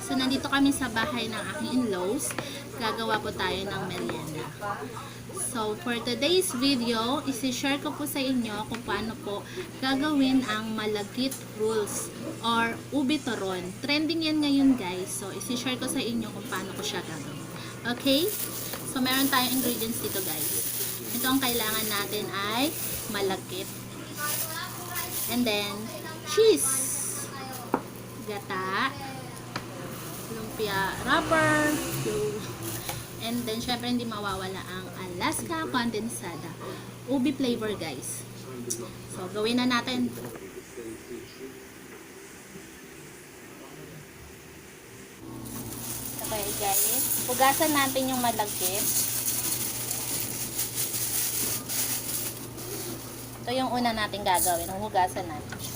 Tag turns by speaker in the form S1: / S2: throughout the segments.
S1: So, nandito kami sa bahay ng aking in-laws. Gagawa po tayo ng merienda. So, for today's video, isi-share ko po sa inyo kung paano po gagawin ang Malagkit Rolls or Ubeturon. Trending yan ngayon, guys. So, isi-share ko sa inyo kung paano ko siya gagawin. Okay? So, meron tayong ingredients dito, guys. Ito ang kailangan natin ay malagkit. And then, cheese. Gata. Lumpia Wrapper. And then, syempre, hindi mawawala ang Alaska Condensada. Ube flavor, guys. So, gawin na natin. Okay, guys. Hugasan natin yung malagkit. Ito yung una natin gagawin. Hugasan natin siya.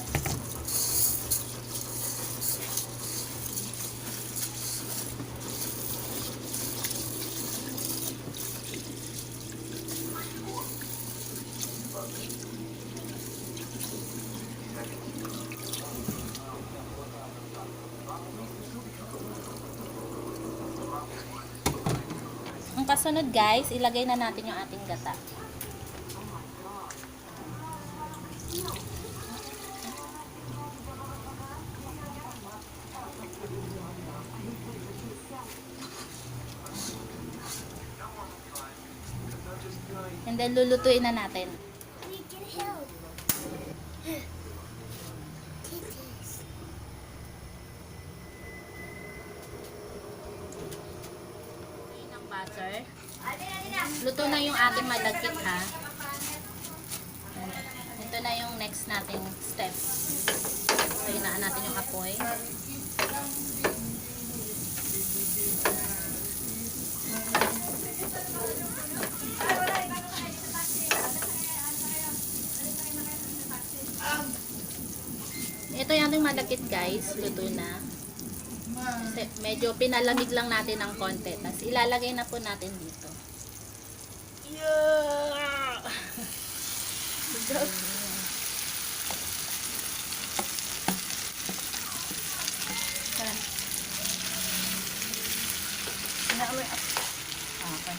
S1: Ang kasunod, guys, ilagay na natin yung ating gata. And then lulutuin na natin.
S2: We can help.
S1: Ng butter. Luto na yung ating malagkit, ha. Ito na yung next nating step. So, hinaan natin yung apoy. Ito yung ating malagkit, guys. Luto na. Kasi medyo pinalamig lang natin ng konti. Tapos ilalagay na po natin dito. Yeah! Okay.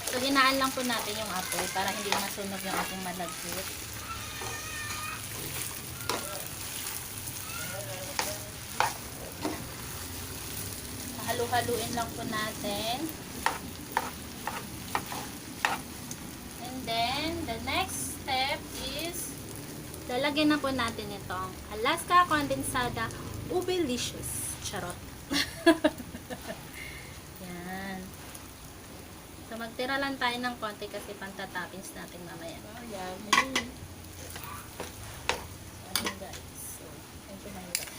S1: So, hinaan lang po natin yung apoy para hindi masunog yung ating malagkit. Halu-haluin lang po natin. And then, the next step is lalagyan na po natin itong Alaska Condensada Ubelicious. Charot. Yan. So, magtira lang tayo ng konti kasi pantatoppings natin mamaya. Oh, yummy. So, guys. So, thank you, my guys.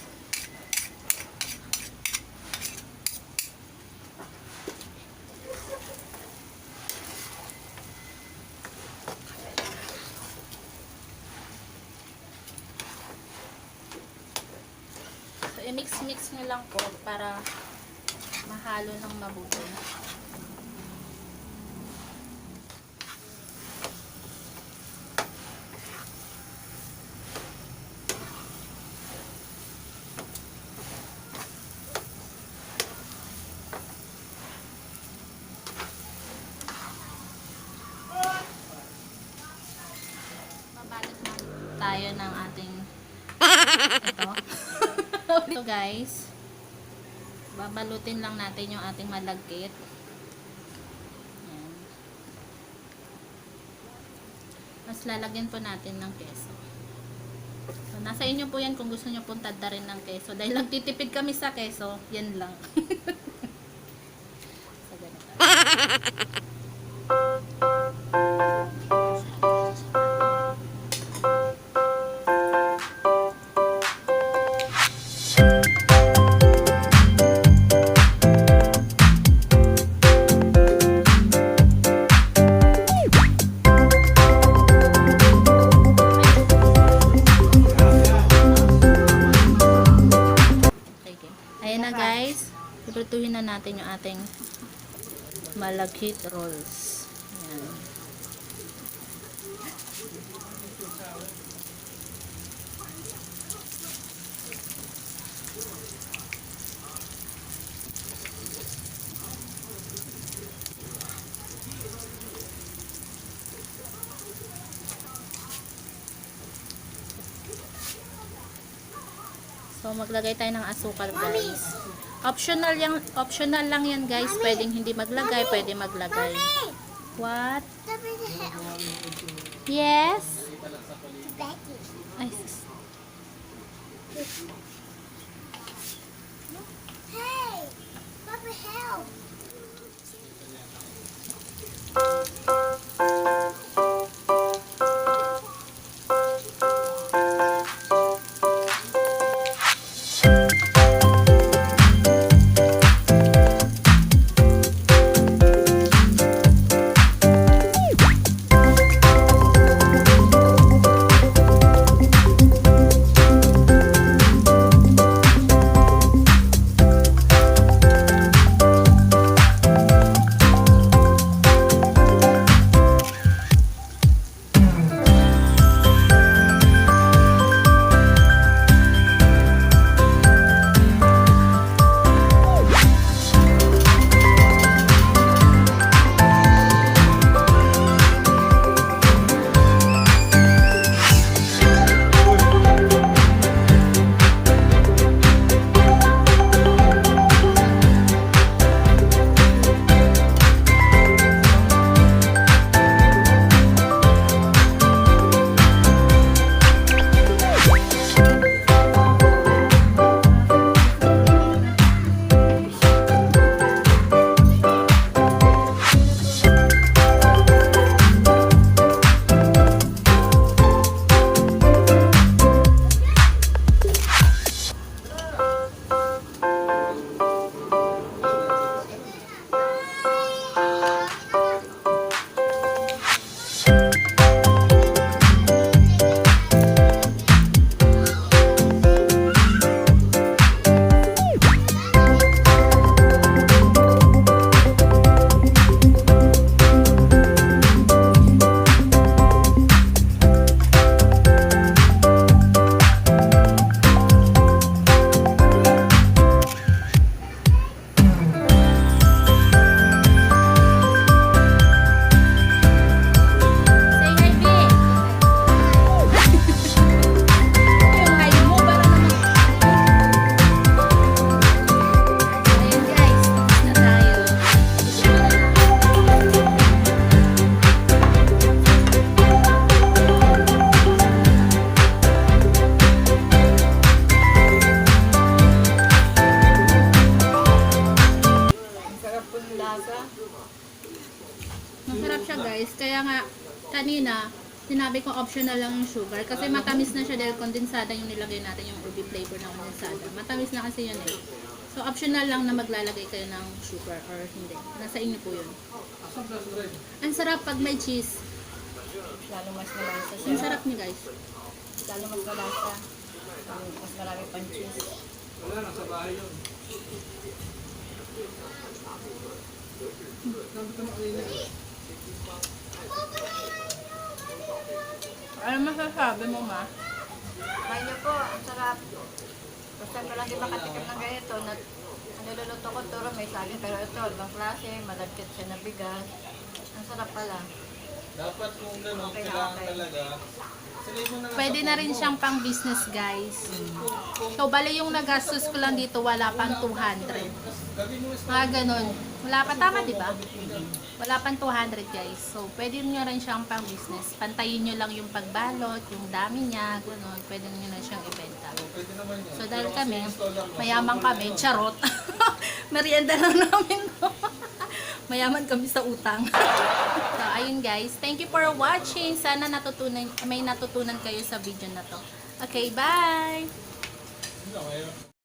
S1: So, i-mix-mix nyo lang po para mahalo ng mabuti. Mabalot na tayo ng ating ito. So guys, babalutin lang natin yung ating malagkit. Ayan. Mas lalagyan po natin ng keso. So, nasa inyo po yan kung gusto nyo pong tadda rin ng keso. Dahil nagtitipid kami sa keso, yan lang. So, ganito. Iprituhin na natin yung ating Malagkit rolls. Ayan. So, maglagay tayo ng asukal, guys. Optional lang yan, guys. Pwedeng hindi maglagay, pwede maglagay. What? Yes? Ay,
S2: Hey! Papa, help!
S1: Masarap siya, guys. Kaya nga, kanina, sinabi ko optional lang yung sugar. Kasi matamis na siya dahil condensada yung nilagay natin, yung ube flavor ng condensada. Matamis na kasi yun eh. So, optional lang na maglalagay kayo ng sugar or hindi. Nasa inyo po yun. Ang sarap pag may cheese.
S3: Lalo mas malasa siya.
S1: Ang sarap niya, guys.
S3: Lalo mas malasa. Mas marami pang cheese.
S4: Wala, nasa bahay yun.
S1: Ano masasabi mo, ma?
S3: Kaya niyo po, ang sarap. Basta ko lang di makatikim ng ganito. Ang niluluto ko turo may saging. Pero ito, ibang klase. Malagkit siya na bigas. Ang sarap pala.
S4: Dapat kung gano'n,
S3: Okay na,
S4: kailangan
S3: okay.
S4: talaga. Sanay mo na nga
S1: Pwede
S4: sa
S1: na rin
S4: phone mo.
S1: siyang pang business, guys. So, bali yung nagastos ko lang dito, wala pang 200.
S4: Gawin mo is
S1: Mga ganun. Wala pa, tama, di ba? Wala pang 200, guys. So, pwede nyo rin siyang pang business. Pantayin nyo lang yung pagbalot, yung dami niya, ganun. Pwede nyo na siyang ibenta.
S4: pwede naman yun.
S1: So, dahil kami,
S4: Install lang, no?
S1: mayaman kami, charot. Merienda lang namin. Mayaman kami sa utang. So, ayun guys. Thank you for watching. Sana may natutunan kayo sa video na to. Okay, bye!
S4: Ano, ngayon?